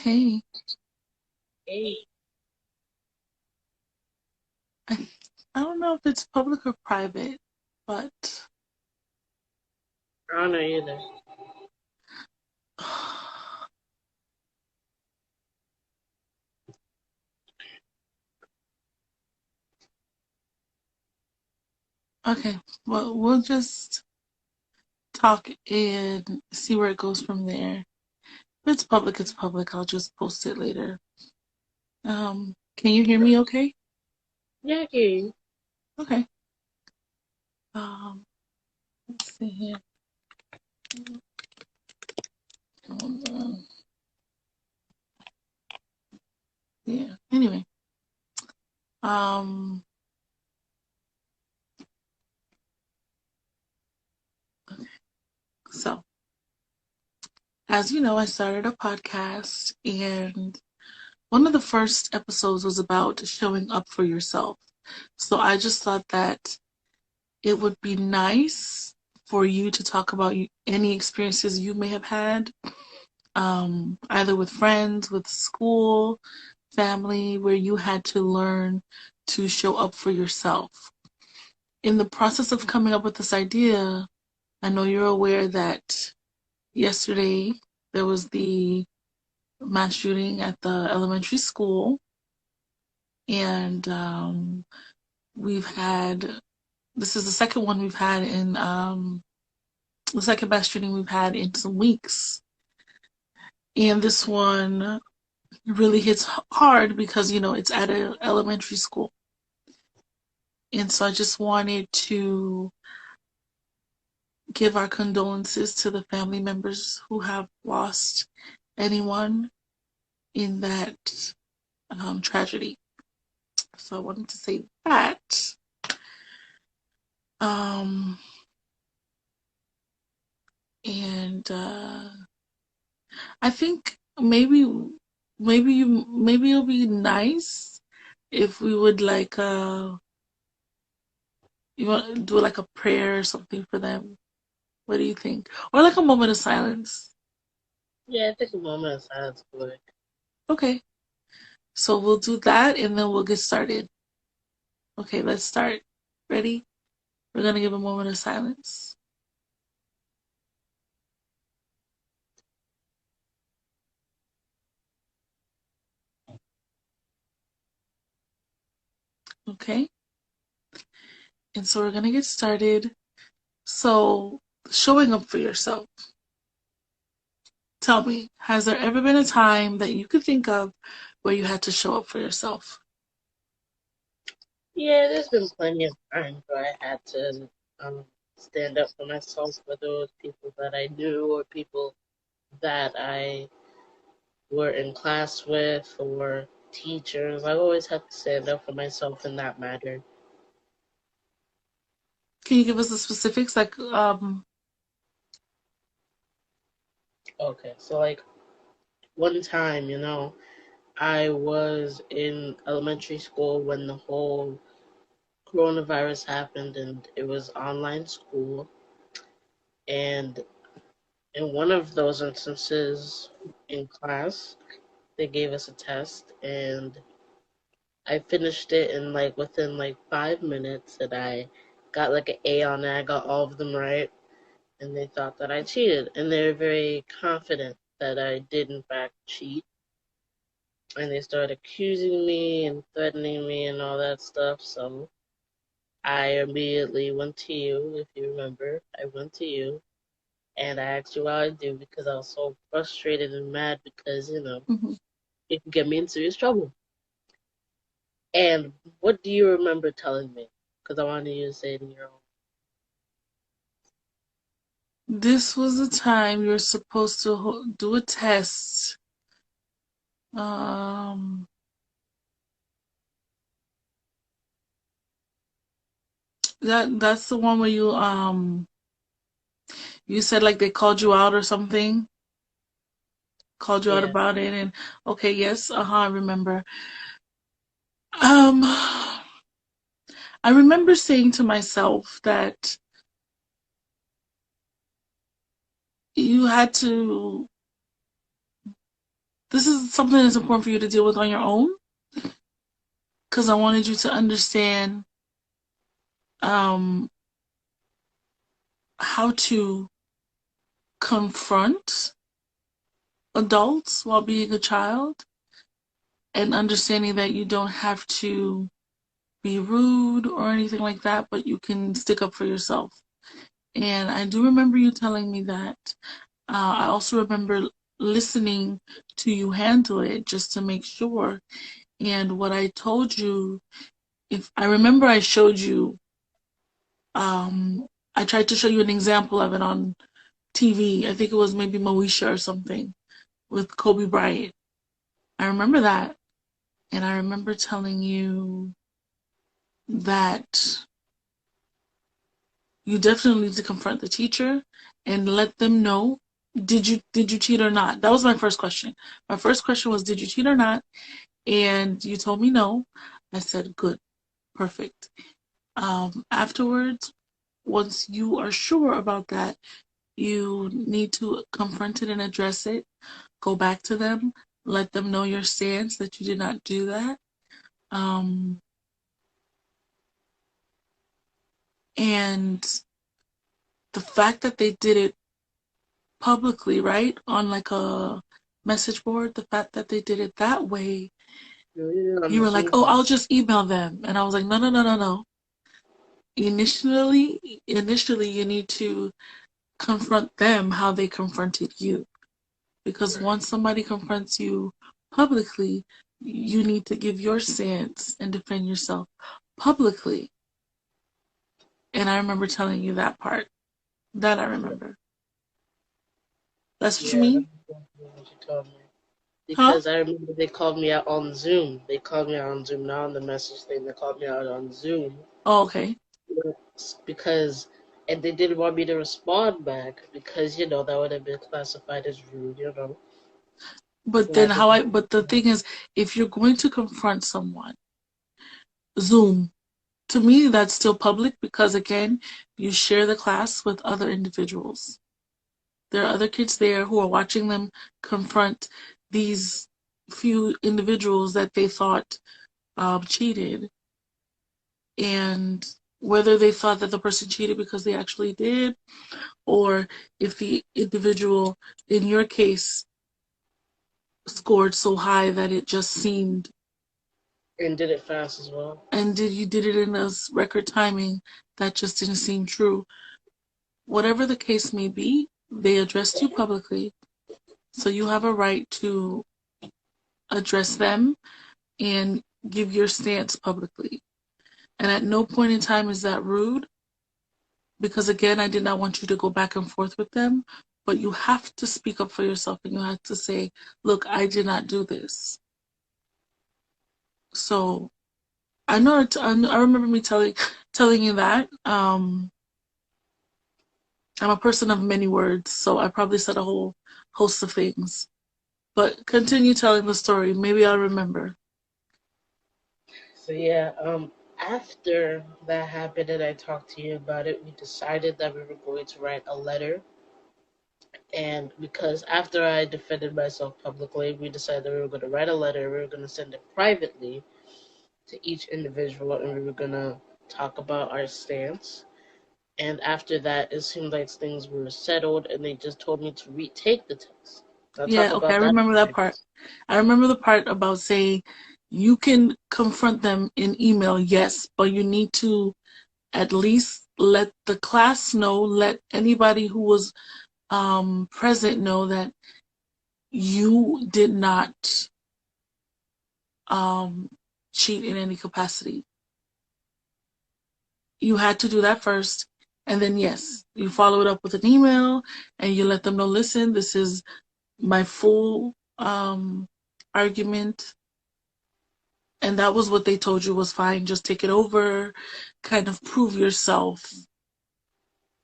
Hey, Hey, I, I don't know if it's public or private, but I don't know either. okay. Well, we'll just talk and see where it goes from there. If it's public, it's public. I'll just post it later. Can you hear me okay? Yeah, I hear you. Okay. Um, let's see here. Hold on. Yeah. Anyway, um, so as you know, I started a podcast, and one of the first episodes was about showing up for yourself. So I just thought that it would be nice for you to talk about any experiences you may have had, either with friends, with school, family, where you had to learn to show up for yourself. In the process of coming up with this idea, I know you're aware that yesterday there was the mass shooting at the elementary school, and we've had this is the second one we've had in the second best shooting we've had in some weeks. And this one really hits hard because, it's at an elementary school. And so I just wanted to give our condolences to the family members who have lost anyone in that tragedy. So I wanted to say that. Um, and I think maybe it'll be nice if we would like you want to do like a prayer or something for them. What do you think? Or like a moment of silence. Yeah, take a moment of silence for it. Okay. So we'll do that and then we'll get started. Okay, let's start. Ready? We're gonna give a moment of silence. Okay? And so we're gonna get started. So showing up for yourself. Tell me, has there ever been a time that you could think of where you had to show up for yourself? Yeah, there's been plenty of times where I had to stand up for myself, whether it was people that I knew or people that I were in class with or teachers. I always had to stand up for myself in that matter. Can you give us the specifics? Like, Okay, so like one time, I was in elementary school when the whole coronavirus happened and it was online school. And in one of those instances in class, they gave us a test and I finished it in like within like 5 minutes and I got like an A on it. I got all of them right and they thought that I cheated and they were very confident that I did in fact cheat and they started accusing me and threatening me and all that stuff. So I immediately went to you, if you remember. I went to you and I asked you how I do because I was so frustrated and mad because, mhm. it could get me in serious trouble. And what do you remember telling me? Because I wanted you to say it in your own. This was the time you were supposed to do a test. Um, that's the one where you said like they called you out or something, called you out Yeah. about it, and okay, yes, I remember. I remember saying to myself that you had to this is something that's important for you to deal with on your own, because I wanted you to understand um, how to confront adults while being a child, and understanding that you don't have to be rude or anything like that, but you can stick up for yourself. And I do remember you telling me that. I also remember listening to you handle it just to make sure. And what I told you, if I remember, I showed you, I tried to show you an example of it on TV. I think it was maybe Moesha or something with Kobe Bryant. I remember that. And I remember telling you that you definitely need to confront the teacher and let them know, did you cheat or not? That was my first question. My first question was, did you cheat or not? And you told me no. I said, good, perfect. Afterwards, once you are sure about that, you need to confront it and address it. Go back to them, let them know your stance, that you did not do that. Um, and the fact that they did it publicly, right, on like a message board, the fact that they did it that way, On you the were like, Zoom oh, call. I'll just email them. And I was like, no, no, no, no, no. Initially, you need to confront them how they confronted you. Because once somebody confronts you publicly, you need to give your stance and defend yourself publicly. And I remember telling you that part. That I remember. That's what you Yeah, mean? that's what you told me. Huh? Because I remember they called me out on Zoom. They called me out on Zoom, not on the message thing. They called me out on Zoom. Oh, okay. Because, and they didn't want me to respond back because, that would have been classified as rude. But And I then just, but the thing is, if you're going to confront someone, Zoom, to me, that's still public because, again, you share the class with other individuals. There are other kids there who are watching them confront these few individuals that they thought cheated. And whether they thought that the person cheated because they actually did, or if the individual, in your case, scored so high that it just seemed, and did it fast as well. and you did it in a record timing that just didn't seem true. Whatever the case may be, they addressed you publicly, so you have a right to address them and give your stance publicly. And at no point in time is that rude, because again, I did not want you to go back and forth with them, but you have to speak up for yourself and you have to say, look, I did not do this. So I know, I remember me telling you that. I'm a person of many words, so I probably said a whole host of things. But continue telling the story. Maybe I'll remember. So yeah, after that happened and I talked to you about it, we decided that we were going to write a letter. And because after I defended myself publicly, we decided that we were going to write a letter. We were going to send it privately to each individual, and we were going to talk about our stance. And after that, it seemed like things were settled, and they just told me to retake the test. I'll talk Yeah, okay, I about that remember that next. part. I remember the part about saying you can confront them in email, yes, but you need to at least let the class know, let anybody who was present know that you did not um, cheat in any capacity. You had to do that first, and then yes, you follow it up with an email, and you let them know, listen, this is my full argument, and that was what they told you was fine. Just take it over, kind of prove yourself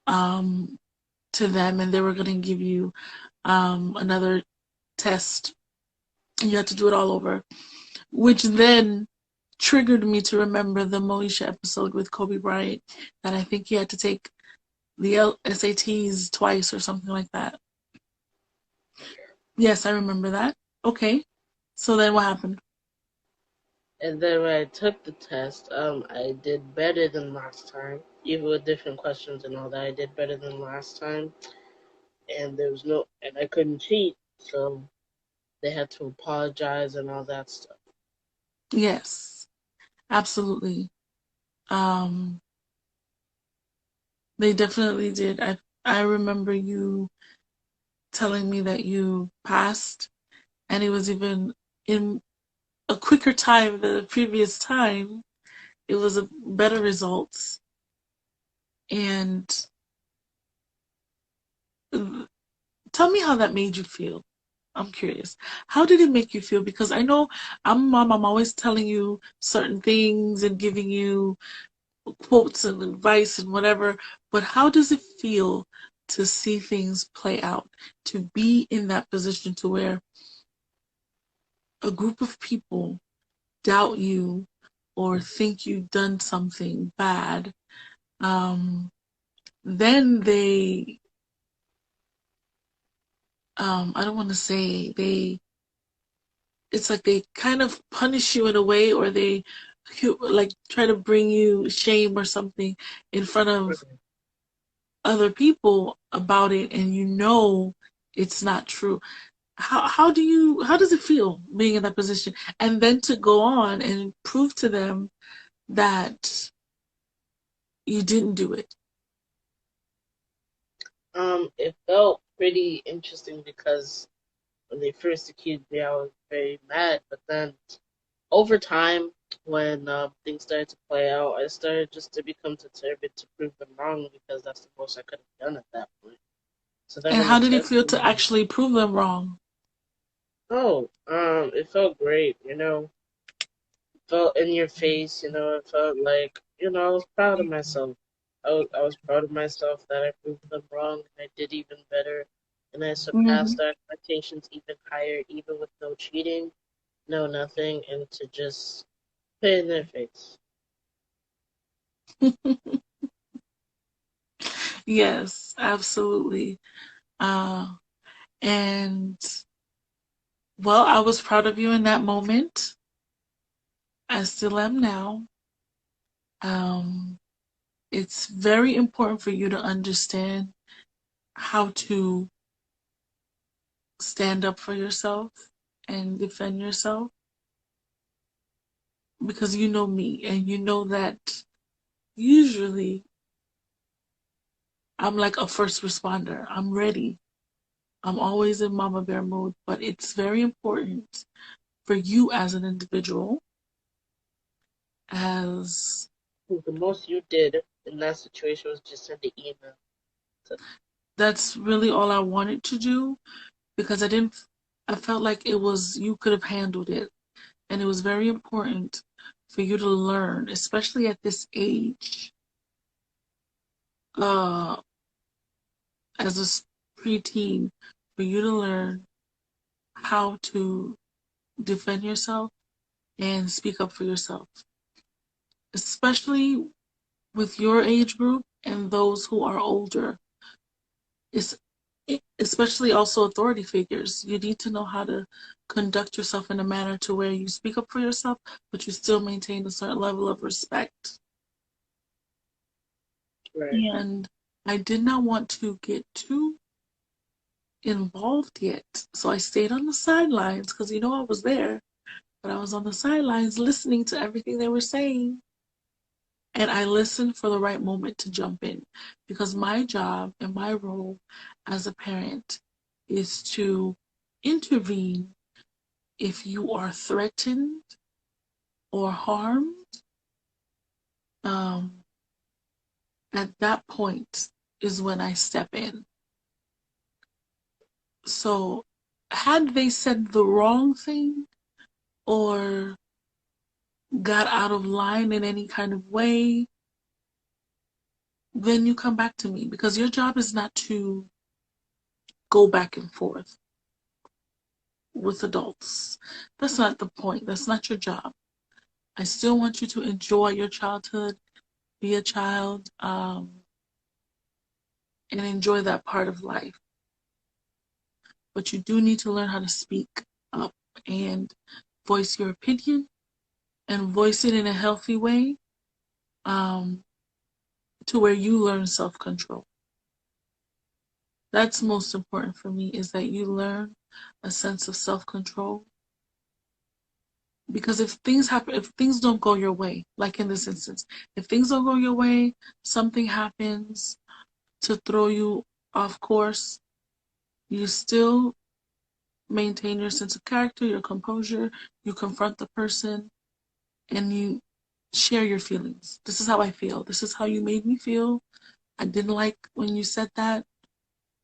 um, to them, and they were going to give you another test. You had to do it all over, which then triggered me to remember the Moesha episode with Kobe Bryant, that I think he had to take the SATs twice or something like that. Yes, I remember that. Okay. So then what happened? And then when I took the test, I did better than last time, even with different questions and all that. I did better than last time, and there was no, and I couldn't cheat, so they had to apologize and all that stuff. Yes, absolutely. Um, they definitely did. I remember you telling me that you passed, and it was even in a quicker time than the previous time. It was a better results. And tell me how that made you feel. I'm curious. How did it make you feel? Because I know I'm a mom, I'm always telling you certain things and giving you quotes and advice and whatever, but how does it feel to see things play out, to be in that position to where a group of people doubt you or think you've done something bad, um, then they, I don't want to say they, it's like they kind of punish you in a way, or they like try to bring you shame or something in front of Right. other people about it, and you know it's not true. How does it feel being in that position, and then to go on and prove to them that you didn't do it? It felt pretty interesting because when they first accused me, I was very mad. But then over time, when things started to play out, I started just to become determined to prove them wrong because that's the most I could have done at that point. So then And when the how did it test feel to came out, actually prove them wrong? it felt great, felt in your face, it felt like, I was proud of myself. I was proud of myself that I proved them wrong and I did even better and I Hmm. surpassed their expectations even higher, even with no cheating, no nothing, and to just put it in their face. Yes, absolutely. uh and well, I was proud of you in that moment. I still am now. um it's very important for you to understand how to stand up for yourself and defend yourself, because you know me and you know that usually I'm like a first responder. I'm ready. I'm always in mama bear mode, but it's very important for you as an individual, as The most you did in that situation was just send the email. So, that's really all I wanted to do, because I felt like it was, you could have handled it. And it was very important for you to learn, especially at this age, uh, as a preteen, for you to learn how to defend yourself and speak up for yourself, especially with your age group and those who are older. It's, especially also authority figures. You need to know how to conduct yourself in a manner to where you speak up for yourself, but you still maintain a certain level of respect. right. And I did not want to get too involved yet. So I stayed on the sidelines because I was there, but I was on the sidelines listening to everything they were saying. And I listened for the right moment to jump in, because my job and my role as a parent is to intervene if you are threatened or harmed. Um, at that point is when I step in. So, had they said the wrong thing or got out of line in any kind of way, then you come back to me, because your job is not to go back and forth with adults. That's not the point. That's not your job. I still want you to enjoy your childhood, be a child, and enjoy that part of life. But you do need to learn how to speak up and voice your opinion and voice it in a healthy way, um, to where you learn self-control. That's most important for me, is that you learn a sense of self-control. Because if things happen, if things don't go your way, like in this instance, if things don't go your way, something happens to throw you off course, you still maintain your sense of character, your composure, you confront the person, and you share your feelings. This is how I feel. This is how you made me feel. I didn't like when you said that.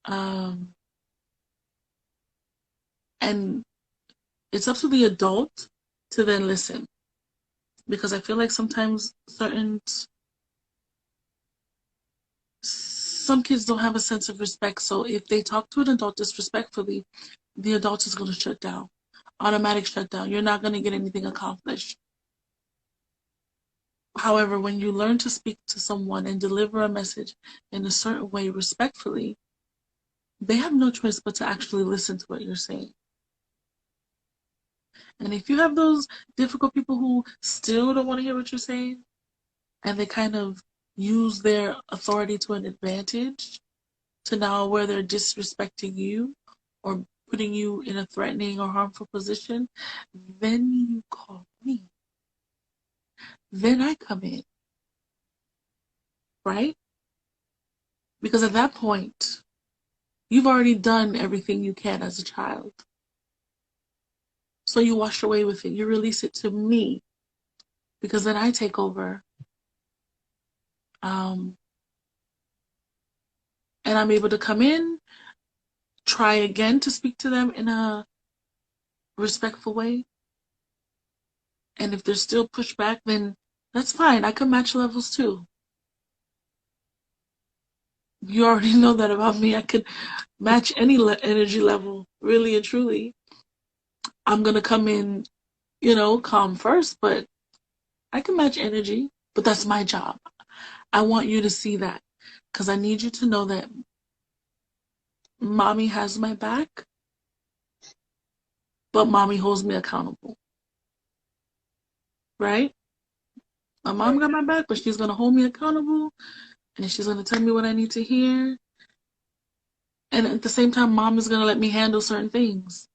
Um, and it's up to the adult to then listen. Because I feel like sometimes some kids don't have a sense of respect. So if they talk to an adult disrespectfully, the adult is going to shut down. Automatic shutdown. You're not going to get anything accomplished. However, when you learn to speak to someone and deliver a message in a certain way respectfully, they have no choice but to actually listen to what you're saying. And if you have those difficult people who still don't want to hear what you're saying, and they kind of use their authority to an advantage, to now where they're disrespecting you or putting you in a threatening or harmful position, then you call me. Then I come in, right? Because at that point, you've already done everything you can as a child. So you wash away with it. You release it to me, because then I take over. Um, and I'm able to come in, try again to speak to them in a respectful way. And if there's still pushback, then that's fine. I can match levels too. You already know that about me. I could match any energy level, really and truly. I'm going to come in, calm first, but I can match energy. But that's my job. I want you to see that, because I need you to know that mommy has my back, but mommy holds me accountable. Right? My mom got my back, but she's going to hold me accountable, and she's going to tell me what I need to hear. And at the same time, mom is going to let me handle certain things.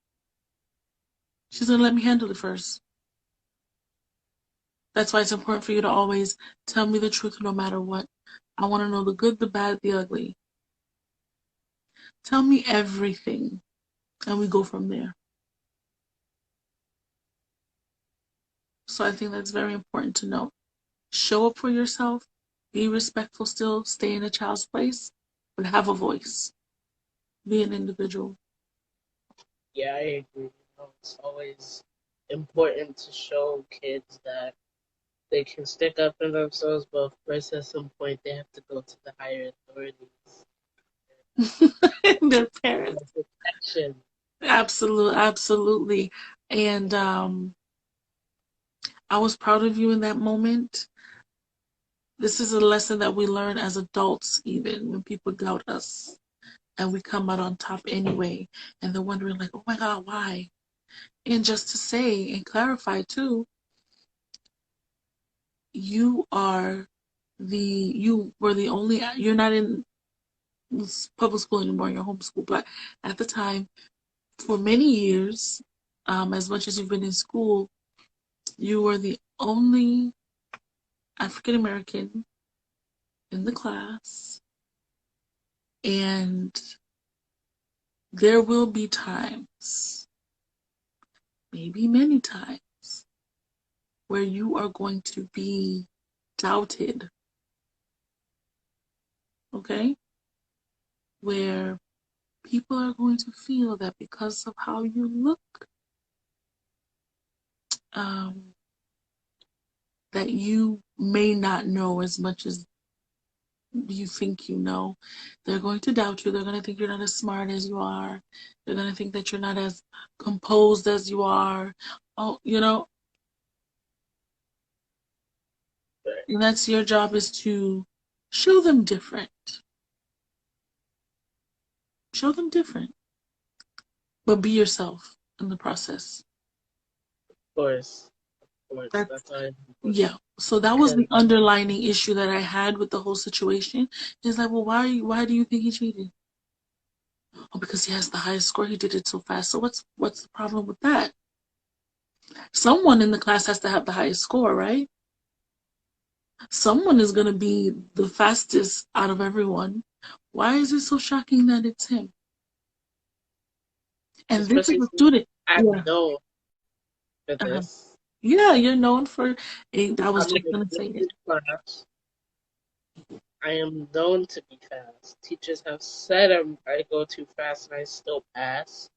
She's going to let me handle it first. That's why it's important for you to always tell me the truth no matter what. I want to know the good, the bad, the ugly. Tell me everything, and we go from there. So I think that's very important to know. Show up for yourself, be respectful still, stay in a child's place, but have a voice. Be an individual. Yeah, I agree. It's always important to show kids that they can stick up for themselves, but of course, at some point, they have to go to the higher authorities. Their parents. Protection. Absolutely. And I was proud of you in that moment. This is a lesson that we learn as adults, even when people doubt us and we come out on top anyway. And they're wondering, like, oh my God, why? And just to say and clarify too, you were the only, you're not in public school anymore, you're homeschooled. But at the time, for many years, as much as you've been in school, you were the only African American in the class. And there will be times, maybe many times, where you are going to be doubted. Okay? Where people are going to feel that because of how you look, that you may not know as much as you think you know. They're going to doubt you. They're going to think you're not as smart as you are. They're going to think that you're not as composed as you are. Oh, and that's your job, is to show them different. Show them different. But be yourself in the process. course, of course. That's That's why. yeah. So that was Because the underlining issue that I had with the whole situation. Is like, well, why do you think he cheated? Oh, because he has the highest score. He did it so fast. So what's the problem with that? Someone in the class has to have the highest score, right? Someone is going to be the fastest out of everyone. Why is it so shocking that it's him? And this is especially a since student. I'm Yeah. known for Uh-huh. this. Yeah, you're known for. I was I'm just in a going to say it. gifted class. I am known to be fast. Teachers have said I go too fast and I still pass.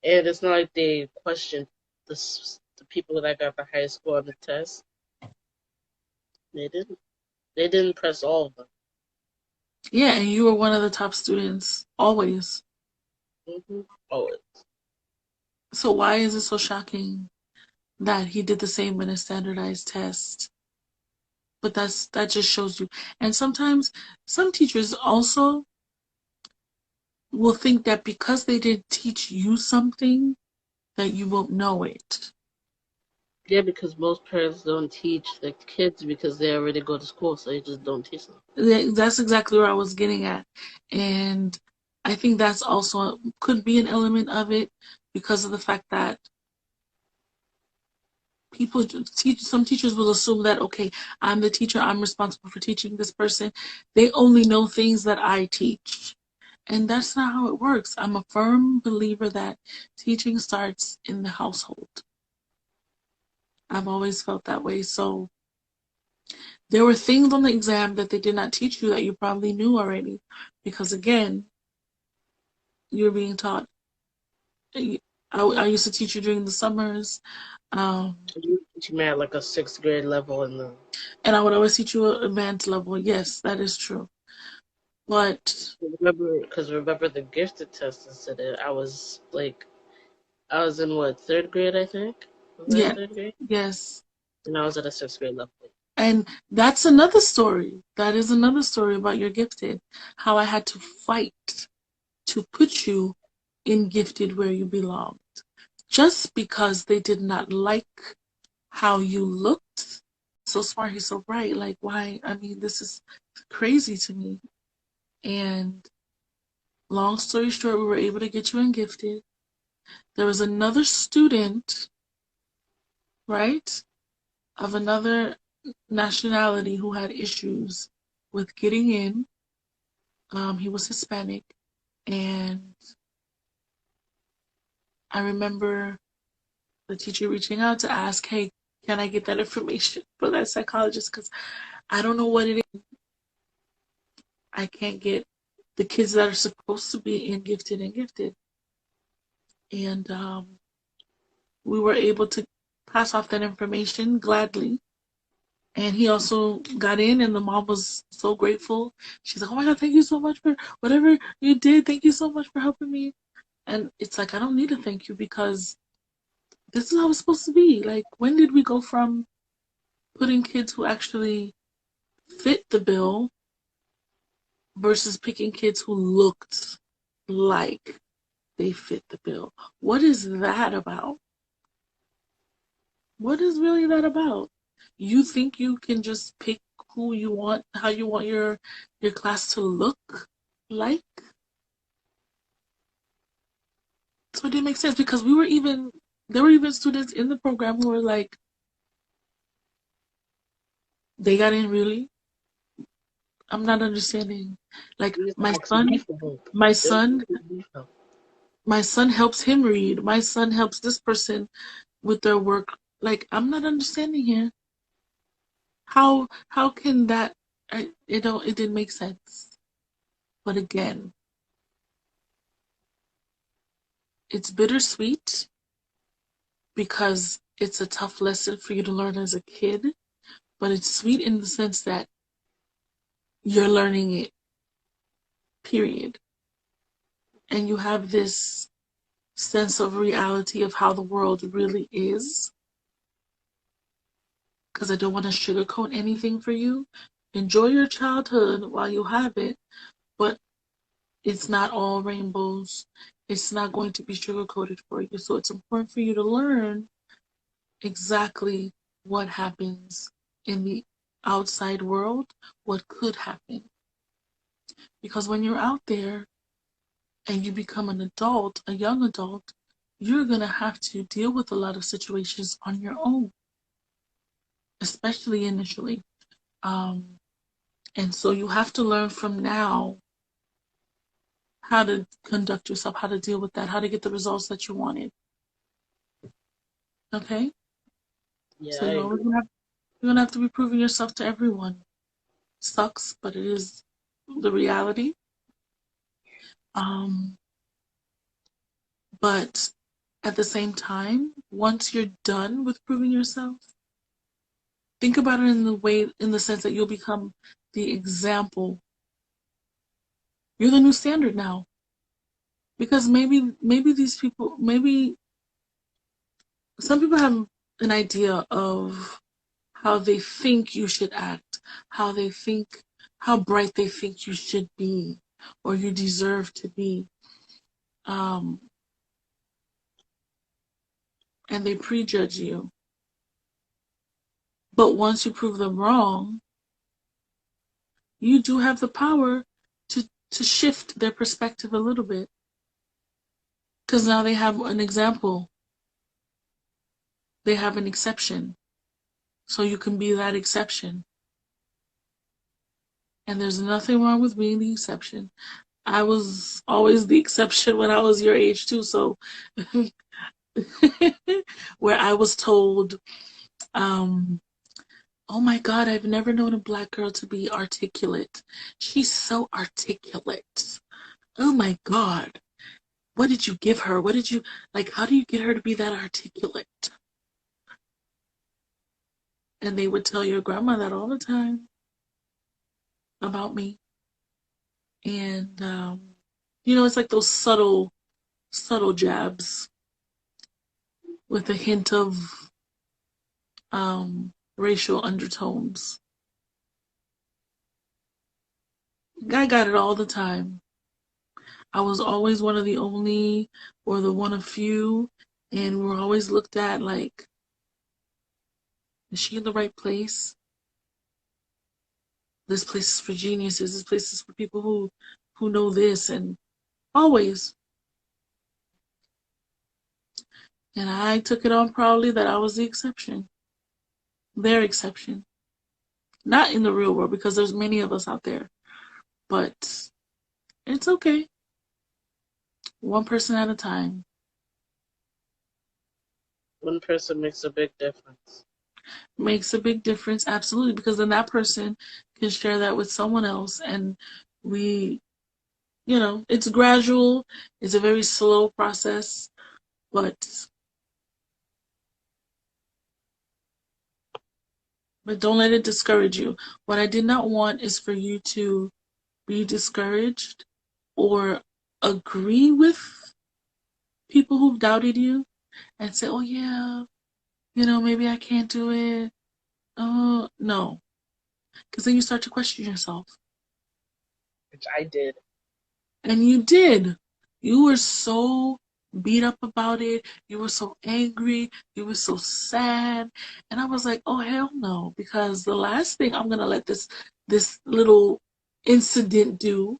And it's not like they question the people that got the highest score on the test. They didn't. They didn't press all of them. Yeah, and you were one of the top students always. Oh, So why is it so shocking that he did the same in a standardized test? But that just shows you. And sometimes some teachers also will think that because they didn't teach you something that you won't know it. yeah, because most parents don't teach their kids because they already go to school, so they just don't teach them. That's exactly where I was getting at. And I think that's also could be an element of it because of the fact that people teach some teachers will assume that okay, I'm the teacher, I'm responsible for teaching this person. They only know things that I teach. And that's not how it works. I'm a firm believer that teaching starts in the household. I've always felt that way. So there were things on the exam that they did not teach you that you probably knew already. Because again, you're being taught. I used to teach you during the summers. Um, You teach me at like a sixth grade level in the and I would always teach you at advanced level. Yes, that is true. But remember the gifted test incident. I was in what, third grade, I think. Was I in yeah, third grade? yes. And I was at a sixth grade level. And that's another story. That is another story about your gifted. How I had to fight to put you in gifted where you belonged. Just because they did not like how you looked. So smart, he's so bright. Like, why? I mean, this is crazy to me. And long story short, we were able to get you in gifted. There was another student, right, of another nationality who had issues with getting in. He was Hispanic, and I remember the teacher reaching out to ask, "Hey, can I get that information for that psychologist? Because I don't know what it is. I can't get the kids that are supposed to be in gifted and gifted." And we were able to pass off that information gladly. And he also got in, and the mom was so grateful. She's like, "Oh my God, thank you so much for whatever you did. Thank you so much for helping me." And it's like, I don't need to thank you because this is how it's supposed to be. Like, when did we go from putting kids who actually fit the bill versus picking kids who looked like they fit the bill? What is that about? What is really that about? You think you can just pick who you want, how you want your class to look like? So it didn't make sense because there were even students in the program who were like, they got in really? I'm not understanding. Like You just ask me for help. my Don't son, ask me for help. my son helps him read. My son helps this person with their work. Like I'm not understanding here. How can that? It didn't make sense. But again, it's bittersweet because it's a tough lesson for you to learn as a kid. But it's sweet in the sense that you're learning it. Period. And you have this sense of reality of how the world really is. Because I don't want to sugarcoat anything for you. Enjoy your childhood while you have it, but it's not all rainbows. It's not going to be sugarcoated for you. So it's important for you to learn exactly what happens in the outside world, what could happen. Because when you're out there and you become an adult, a young adult, you're going to have to deal with a lot of situations on your own, especially initially. Um, and so you have to learn from now how to conduct yourself, how to deal with that, how to get the results that you wanted. Okay? Yeah, So I you're always agree. gonna have to be proving yourself to everyone. Sucks, but it is the reality. Um, but at the same time, once you're done with proving yourself, think about it in the sense that you'll become the example. You're the new standard now. Because maybe these people, maybe some people have an idea of how they think you should act, how they think, how bright they think you should be or you deserve to be. Um, and they prejudge you. But once you prove them wrong, you do have the power to shift their perspective a little bit. Because now they have an example, they have an exception. So you can be that exception. And there's nothing wrong with being the exception. I was always the exception when I was your age too. So where I was told, um, oh my God, I've never known a black girl to be articulate. She's so articulate. Oh my God. What did you give her? What did you, like, how do you get her to be that articulate? And they would tell your grandma that all the time about me. And, it's like those subtle jabs with a hint of racial undertones. I got it all the time. I was always one of the only or the one of few, and we were always looked at like, is she in the right place? This place is for geniuses. This place is for people who know this, and always. And I took it on proudly that I was the exception, their exception. Not in the real world because there's many of us out there, but it's okay. One person at a time. One person makes a big difference. Makes a big difference, absolutely, because then that person can share that with someone else, and we, it's gradual. It's a very slow process, but don't let it discourage you. What I did not want is for you to be discouraged or agree with people who've doubted you and say, oh yeah, maybe I can't do it. Oh, no. Because then you start to question yourself. Which I did. And you did. You were so beat up about it. You were so angry. You were so sad. And I was like, oh hell no. Because the last thing I'm gonna let this little incident do,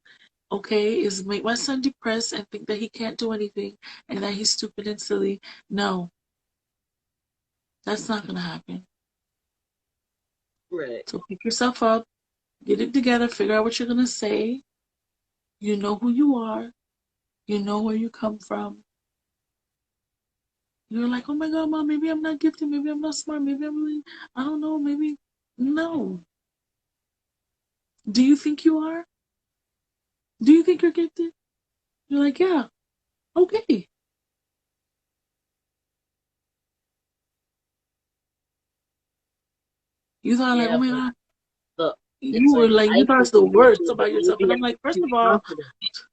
okay, is make my son depressed and think that he can't do anything and that he's stupid and silly. No, that's not gonna happen. Right. So pick yourself up, get it together, figure out what you're gonna say. You know who you are. You know where you come from. You're like, oh my God, mom, maybe I'm not gifted, maybe I'm not smart, maybe I'm really, I don't know, maybe. No. Do you think you are? Do you think you're gifted? You're like, yeah, okay. You thought like, oh Yeah, my but God, the you it's were like like, you I thought the personally worst feel that about yourself. And maybe I'm I was like, first too of all, confident.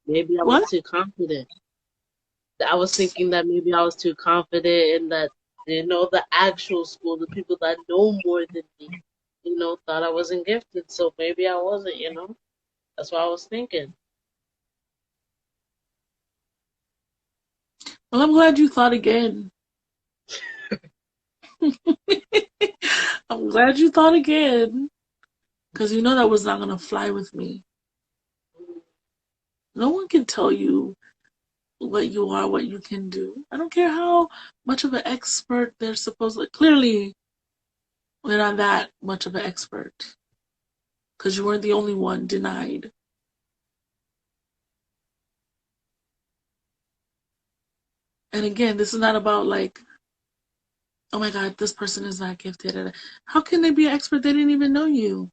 Maybe I was what? too confident. I was thinking that maybe I was too confident and that the actual school, the people that know more than me, thought I wasn't gifted. So maybe I wasn't. That's what I was thinking. Well, I'm glad you thought again. I'm glad you thought again, because you know that was not going to fly with me. No one can tell you what you are, what you can do. I don't care how much of an expert they're supposed to. Clearly, they're not that much of an expert, because you weren't the only one denied. And again, this is not about like, oh my God, this person is not gifted. How can they be an expert? They didn't even know you.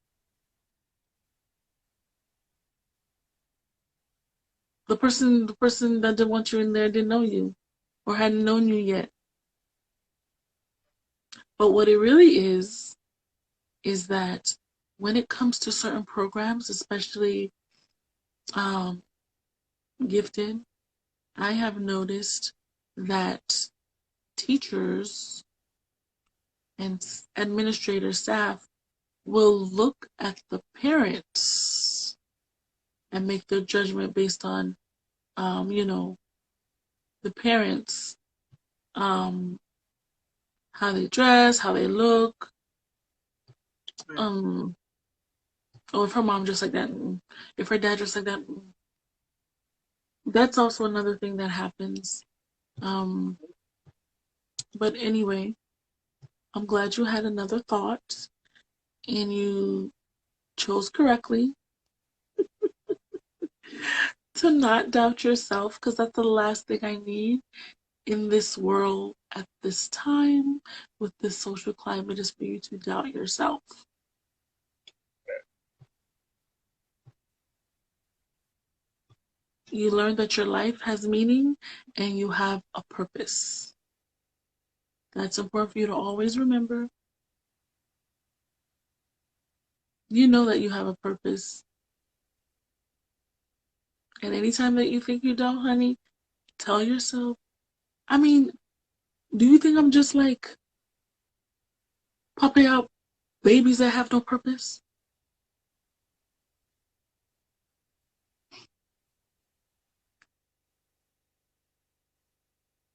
The person that didn't want you in there didn't know you or hadn't known you yet. But what it really is that when it comes to certain programs, especially um, gifted, I have noticed that teachers and administrator staff will look at the parents and make their judgment based on, you know, the parents, um, how they dress, how they look, um, or if her mom just like that, if her dad just like that. That's also another thing that happens. Um, but anyway, I'm glad you had another thought and you chose correctly to not doubt yourself, because that's the last thing I need in this world at this time with this social climate, is for you to doubt yourself. You learn that your life has meaning and you have a purpose. That's important for you to always remember. You know that you have a purpose. And anytime that you think you don't, honey, tell yourself, I mean, do you think I'm just like popping out babies that have no purpose?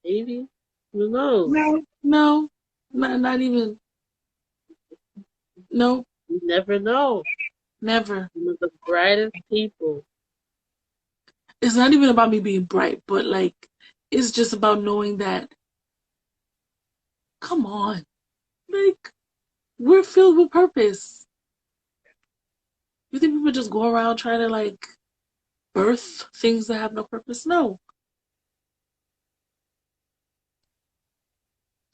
Maybe. Who knows? No. No, not even. No, You never know. never. Some of the brightest people. It's not even about me being bright, but like, it's just about knowing that, come on, like, we're filled with purpose. You think people just go around trying to like birth things that have no purpose? No.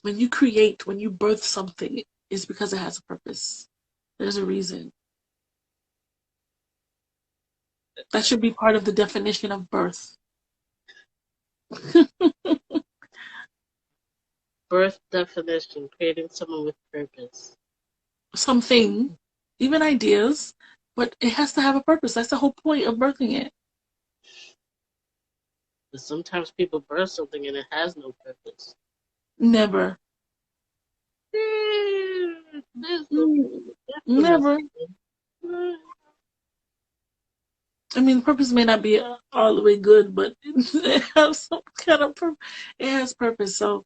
When you create, when you birth something, it's because it has a purpose. There's a reason. That should be part of the definition of birth. Birth definition, creating someone with purpose. Something, even ideas, but it has to have a purpose. That's the whole point of birthing it. But sometimes people birth something and it has no purpose. Never. There's Mm, definitely never. I mean, purpose may not be all the way good, but it has some kind of purpose. It has purpose. So,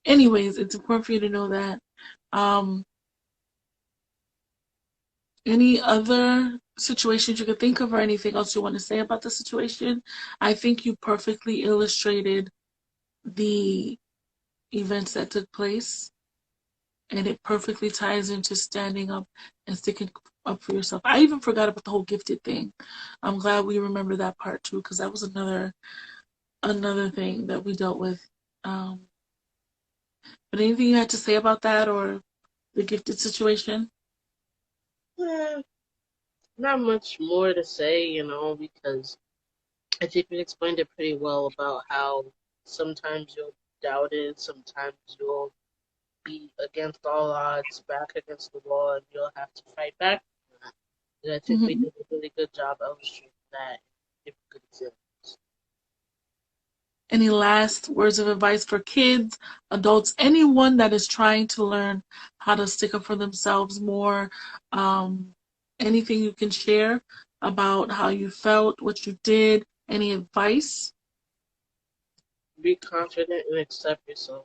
anyways, it's important for you to know that. Um, any other situations you could think of, or anything else you want to say about the situation? I think you perfectly illustrated the events that took place, and it perfectly ties into standing up and sticking up for yourself. I even forgot about the whole gifted thing. I'm glad we remember that part too, because that was another thing that we dealt with. Um, but anything you had to say about that or the gifted situation? Eh, not much more to say, because I think we explained it pretty well about how sometimes you'll doubt it, sometimes you'll be against all odds, back against the wall, and you'll have to fight back. And I think we Mm-hmm. did a really good job illustrating that in good examples. Any last words of advice for kids, adults, anyone that is trying to learn how to stick up for themselves more? Um, Anything you can share about how you felt, what you did, any advice? Be confident and accept yourself.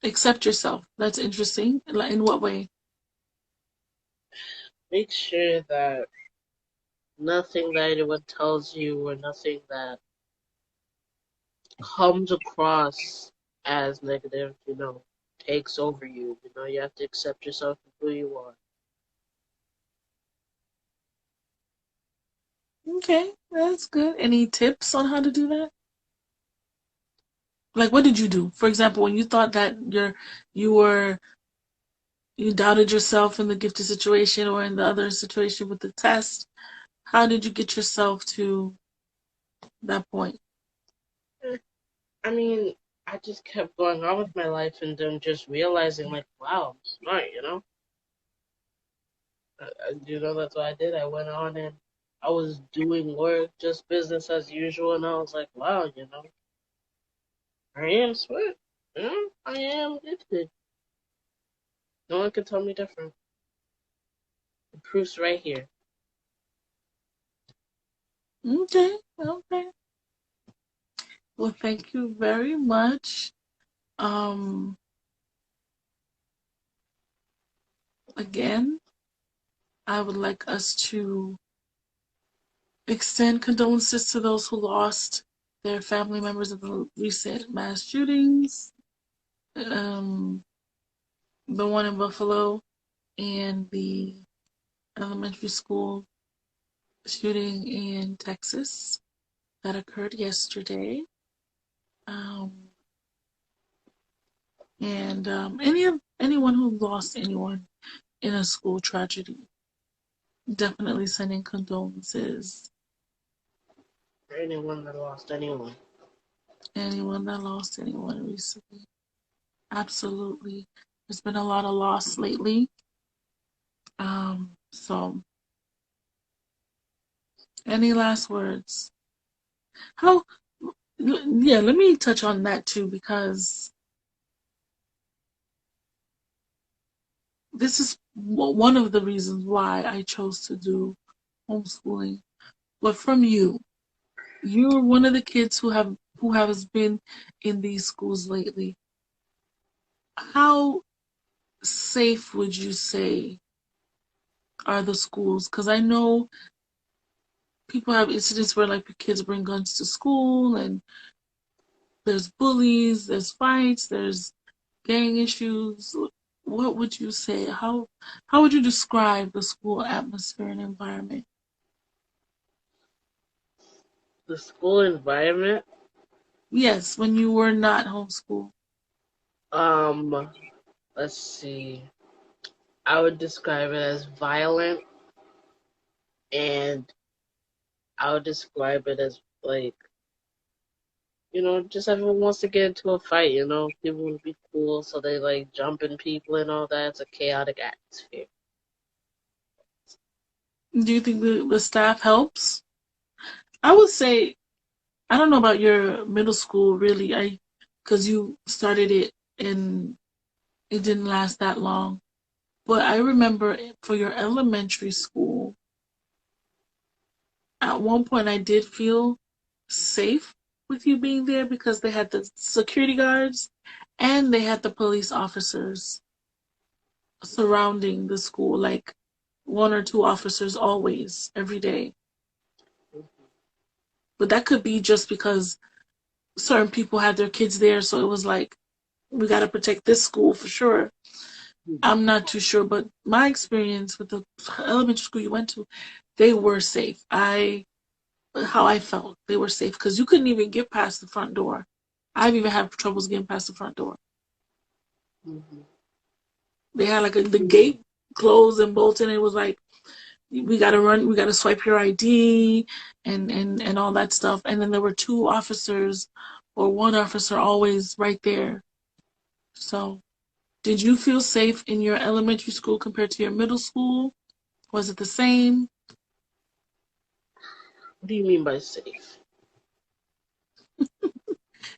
Accept yourself. That's interesting. In what way? Make sure that nothing that anyone tells you or nothing that comes across as negative, takes over you. You have to accept yourself for who you are. Okay, that's good. Any tips on how to do that? Like, what did you do? For example, when you thought that you were you doubted yourself in the gifted situation or in the other situation with the test, how did you get yourself to that point? Eh, I mean, I just kept going on with my life and then just realizing, like, wow, I'm smart. That's what I did. I went on and I was doing work, just business as usual, and I was like, wow, I am smart. I am gifted. No one can tell me different. The proof's right here. Okay, okay. Well, thank you very much. Um, Again, I would like us to extend condolences to those who lost their family members of the recent mass shootings, um, the one in Buffalo and the elementary school shooting in Texas that occurred yesterday. Um, and anyone who lost anyone in a school tragedy, definitely sending condolences. For anyone that lost anyone. Anyone that lost anyone recently, absolutely. There's been a lot of loss lately. So any last words? How? Yeah, let me touch on that too because this is one of the reasons why I chose to do homeschooling. But from you, you're one of the kids who has been in these schools lately. How safe would you say are the schools? Because I know people have incidents where like the kids bring guns to school and there's bullies, there's fights, there's gang issues. What would you say? How would you describe the school atmosphere and environment? The school environment, Yes, when you were not homeschooled. um, let's see. I would describe it as violent, and I would describe it as like, just everyone wants to get into a fight. People would be cool, so they like jumping people and all that. It's a chaotic atmosphere. Do you think the staff helps? I would say I don't know about your middle school really. Because you started it and it didn't last that long. But I remember for your elementary school, at one point I did feel safe with you being there because they had the security guards and they had the police officers surrounding the school, like one or two officers always, every day. But that could be just because certain people had their kids there, so it was like, we got to protect this school for sure. I'm not too sure, but my experience with the elementary school you went to, they were safe. How I felt, they were safe because you couldn't even get past the front door. I've even had troubles getting past the front door. Mm-hmm. They had like the gate closed and bolted, and it was like, we gotta run, we gotta swipe your ID and all that stuff. And then there were two officers or one officer always right there. So, did you feel safe in your elementary school compared to your middle school? Was it the same? What do you mean by safe?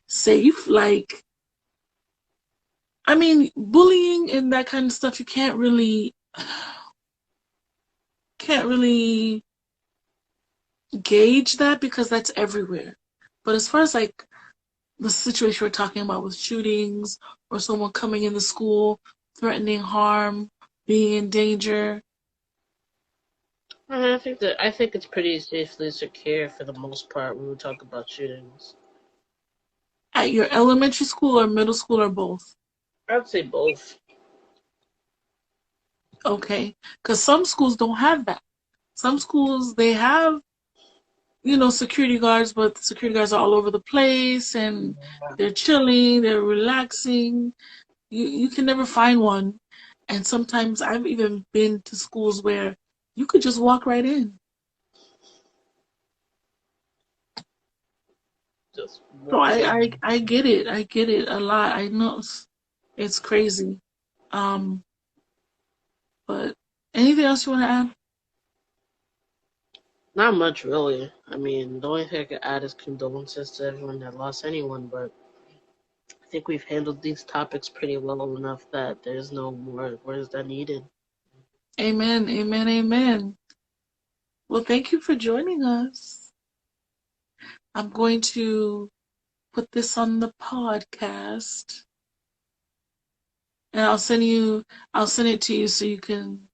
Safe? Like, I mean, bullying and that kind of stuff, you can't really gauge that because that's everywhere. But as far as like the situation we're talking about with shootings or someone coming in the school, threatening harm, being in danger. I think it's pretty safely secure for the most part when we talk about shootings. At your elementary school or middle school or both? I'd say both. Okay. Because some schools don't have that. Some schools, they have, security guards, but the security guards are all over the place and they're chilling, they're relaxing. You can never find one. And sometimes I've even been to schools where you could just walk right in. Just So walk I, I, in. I get it. I get it a lot. I know it's crazy. Um, but anything else you want to add? Not much, really. I mean, the only thing I could add is condolences to everyone that lost anyone, but I think we've handled these topics pretty well enough that there's no more words that needed. Amen. Amen. Amen. Well, thank you for joining us. I'm going to put this on the podcast and I'll send it to you so you can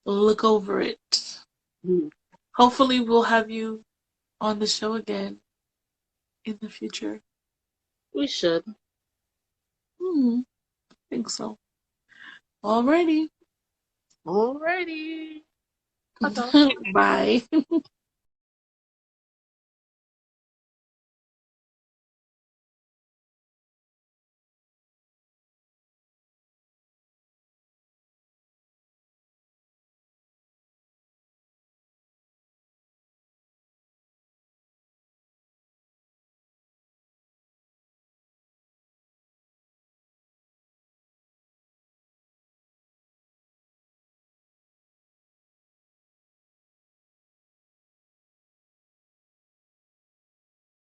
look over it. Hmm. Hopefully we'll have you on the show again in the future. We should. I think so. Alrighty. Alrighty. Ta-ta. Bye.